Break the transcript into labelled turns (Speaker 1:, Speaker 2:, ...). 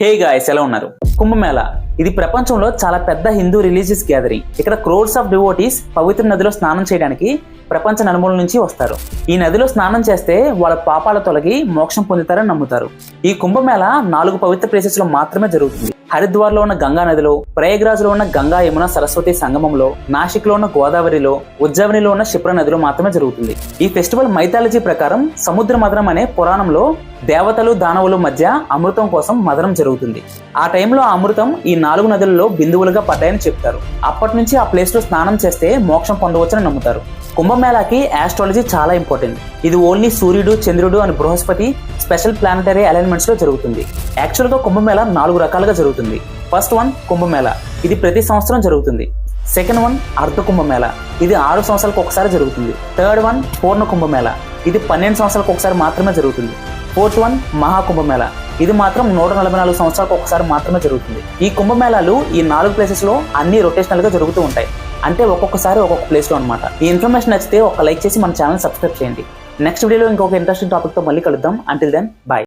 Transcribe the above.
Speaker 1: Hey guys, ఎలా ఉన్నారు? కుంభమేళా ఇది ప్రపంచంలో చాలా పెద్ద హిందూ రిలీజియస్ గ్యాదరింగ్. ఇక్కడ క్రోర్స్ ఆఫ్ డివోటీస్ పవిత్ర నదిలో స్నానం చేయడానికి ప్రపంచ నలుమూల నుంచి వస్తారు. ఈ నదిలో స్నానం చేస్తే వాళ్ళ పాపాల తొలగి మోక్షం పొందుతారని నమ్ముతారు. ఈ కుంభమేళా 4 పవిత్ర ప్లేసెస్ లో మాత్రమే జరుగుతుంది. హరిద్వార్ లో ఉన్న గంగా నదిలో, ప్రయాగ్రాజ్ లో ఉన్న గంగా యమున సరస్వతి సంగమంలో, నాసిక్ లో ఉన్న గోదావరిలో, ఉజ్జయినిలో ఉన్న క్షిప్రా నదిలో మాత్రమే జరుగుతుంది. ఈ ఫెస్టివల్ మైథాలజీ ప్రకారం సముద్ర మదనం అనే పురాణంలో దేవతలు దానవుల మధ్య అమృతం కోసం మదనం జరుగుతుంది. ఆ టైంలో ఆ అమృతం ఈ 4 నదులలో బిందువులుగా పడ్డాయని చెప్తారు. అప్పటి నుంచి ఆ ప్లేస్ లో స్నానం చేస్తే మోక్షం పొందవచ్చని నమ్ముతారు. కుంభమేళాకి ఆస్ట్రాలజీ చాలా ఇంపార్టెంట్. ఇది ఓన్లీ సూర్యుడు, చంద్రుడు అని బృహస్పతి స్పెషల్ ప్లానటరీ అలైన్మెంట్స్ లో జరుగుతుంది. యాక్చువల్ గా కుంభమేళా 4 రకాలుగా జరుగుతుంది. ఫస్ట్ వన్ కుంభమేళా, ఇది ప్రతి సంవత్సరం జరుగుతుంది. సెకండ్ వన్ అర్ధ కుంభమేళా, ఇది 6 సంవత్సరాలకు ఒకసారి జరుగుతుంది. థర్డ్ వన్ పూర్ణ కుంభమేళా, ఇది 12 సంవత్సరాలకు ఒకసారి మాత్రమే జరుగుతుంది. ఫోర్త్ వన్ మహాకుంభమేళా, ఇది మాత్రం 144 సంవత్సరాలకు ఒకసారి మాత్రమే జరుగుతుంది. ఈ కుంభమేళాలు ఈ 4 ప్లేసెస్ లో అన్ని రొటేషనల్ గా జరుగుతూ ఉంటాయి. అంటే ఒక్కొక్కసారి ఒక్కొక్క ప్లేస్ లో అనమాట. ఈ ఇన్ఫర్మేషన్ నచ్చితే ఒక లైక్ చేసి మన ఛానల్ సబ్స్క్రైబ్ చేయండి. నెక్స్ట్ వీడియోలో ఇంకొక ఇంట్రెస్టింగ్ టాపిక్ తో మళ్ళీ కలుద్దాం. Until then bye.